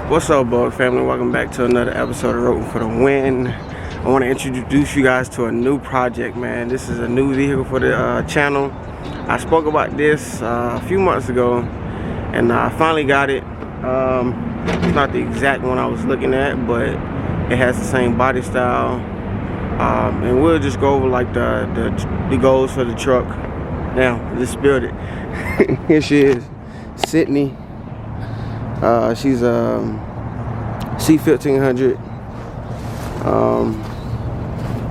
What's up, Bug family? Welcome back to another episode of Rooting for the Win. I want to introduce you guys to a new project, man. This is a new vehicle for the channel. I spoke about this a few months ago, and I finally got it. It's not the exact one I was looking at, but it has the same body style. And we'll just go over like the goals for the truck. Now, let's build it. Here she is, Sydney. She's a C1500.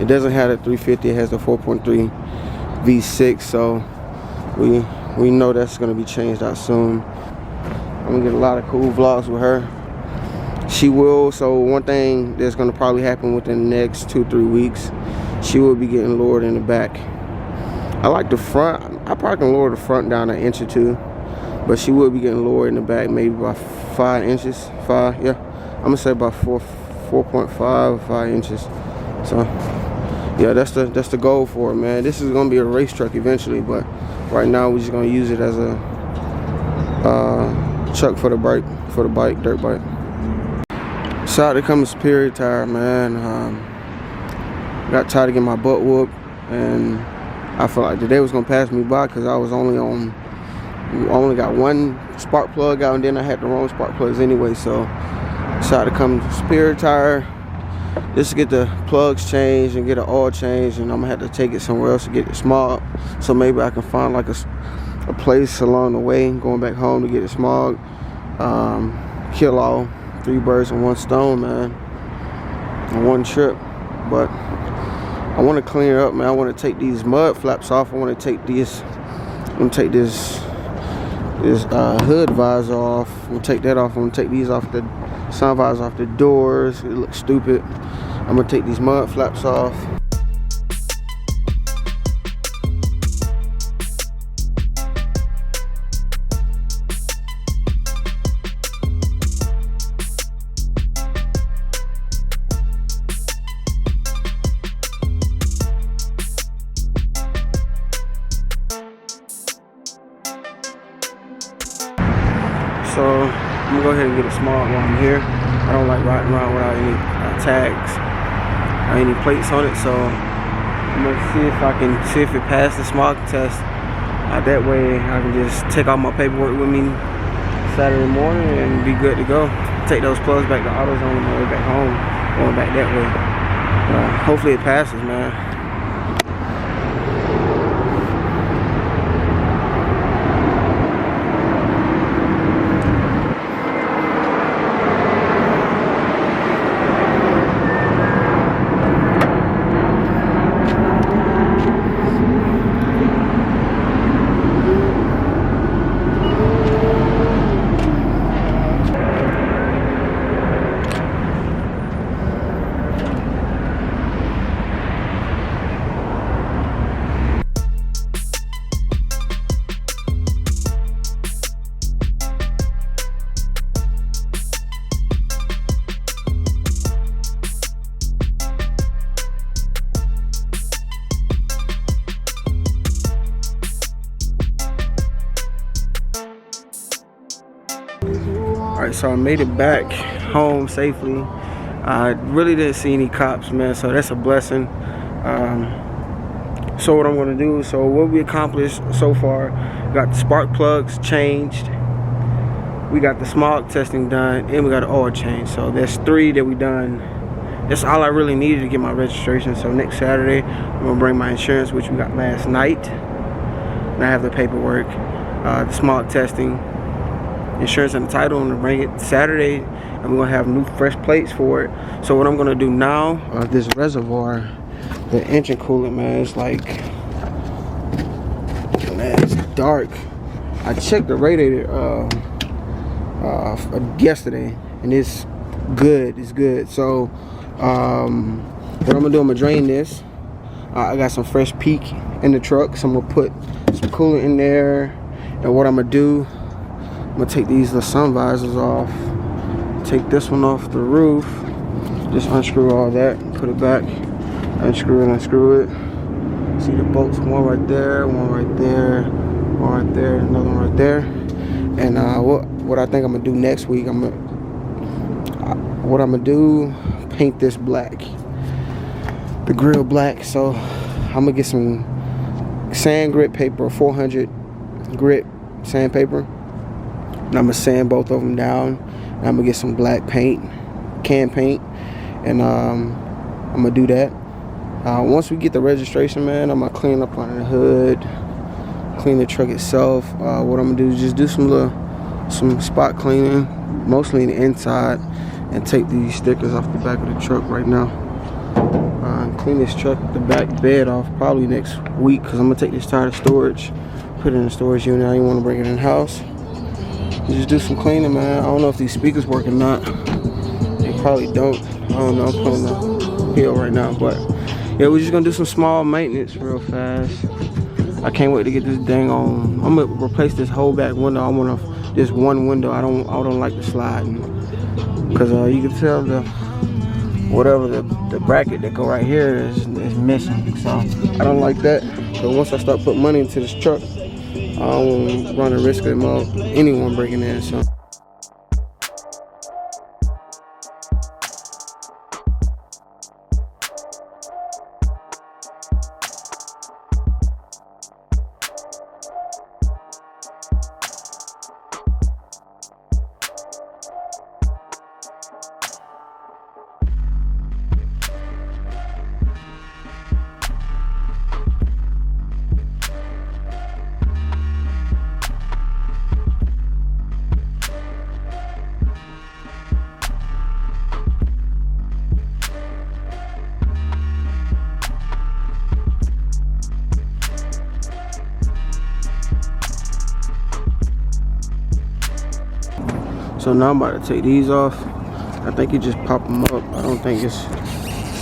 It doesn't have the 350. It has the 4.3 V6. So we know that's gonna be changed out soon. I'm gonna get a lot of cool vlogs with her. She will. So one thing that's gonna probably happen within the next 2-3 weeks, she will be getting lowered in the back. I like the front. I probably can lower the front down an inch or two. But she will be getting lower in the back, maybe by 5 inches. I'm gonna say about 4.5, 5 inches. So yeah, that's the goal for it, man. This is gonna be a race truck eventually, but right now we're just gonna use it as a truck for the bike, dirt bike. Decided to come to Superior Tire, man. Got tired of getting my butt whooped, and I felt like the day was gonna pass me by because I only got one spark plug out, and then I had the wrong spark plugs anyway. So decided to come to Superior Tire just to get the plugs changed and get an oil change, and I'm gonna have to take it somewhere else to get it smogged. So maybe I can find like a place along the way going back home to get it smogged. Kill all 3 birds with 1 stone, man, in one trip. But I want to clean it up, man. I want to take these mud flaps off. I want to take this. I'm gonna take this hood visor off. We'll take that off. I'm gonna take these off, the sun visor off the doors. It looks stupid. I'm gonna take these mud flaps off. So I'm gonna go ahead and get a small while I'm here. I don't like riding around without any tags or any plates on it. So I'm gonna see if it passes the smog test. That way I can just take all my paperwork with me Saturday morning and be good to go. Take those plugs back to AutoZone on my way back home, going back that way. Hopefully it passes, man. Alright, so I made it back home safely. I really didn't see any cops, man, so that's a blessing. So what I'm going to do, so what we accomplished so far, got the spark plugs changed, we got the smog testing done, and we got an oil change. So there's 3 that we done. That's all I really needed to get my registration. So next Saturday, I'm going to bring my insurance, which we got last night. And I have the paperwork, the smog testing, insurance and the title. I'm gonna bring it Saturday, and we're gonna have new fresh plates for it. So what I'm gonna do now, this reservoir, the engine coolant, man, it's like, man, it's dark. I checked the radiator yesterday, and it's good. So what I'm gonna do, I'm gonna drain this. I got some fresh peak in the truck, so I'm gonna put some coolant in there. And what I'm gonna do, I'm gonna take these sun visors off, take this one off the roof, just unscrew all that, put it back, unscrew and unscrew it. See the bolts, one right there, one right there, one right there, another one right there. And what I think I'm gonna do next week, I'm gonna what I'm gonna do, paint this black, the grill black. So I'm gonna get some sand grit paper, 400 grit sandpaper, and I'm gonna sand both of them down, and I'm gonna get some black paint, can paint, and I'm gonna do that. Once we get the registration, man, I'm gonna clean up under the hood, clean the truck itself. What I'm gonna do is just do some spot cleaning, mostly in the inside, and take these stickers off the back of the truck right now. Clean this truck, the back bed off probably next week, because I'm gonna take this tire to storage, put it in the storage unit. I didn't want to bring it in the house. Just do some cleaning, man. I don't know if these speakers work or not. They probably don't. I don't know. I'm pulling the hill right now, but yeah, we're just gonna do some small maintenance real fast. I can't wait to get this dang on. I'm gonna replace this whole back window. I want this one window. I don't like the sliding, because you can tell the bracket that go right here is missing. So I don't like that. So once I start putting money into this truck, I don't run the risk of anyone breaking in. So. So now I'm about to take these off. I think you just pop them up. I don't think it's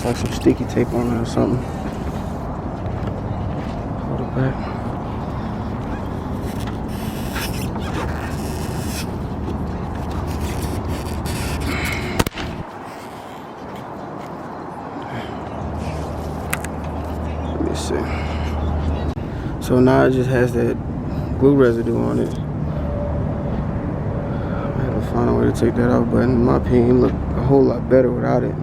like some sticky tape on it or something. Hold it back. Let me see. So now it just has that glue residue on it. Find a way to take that off, but in my opinion, it look a whole lot better without it.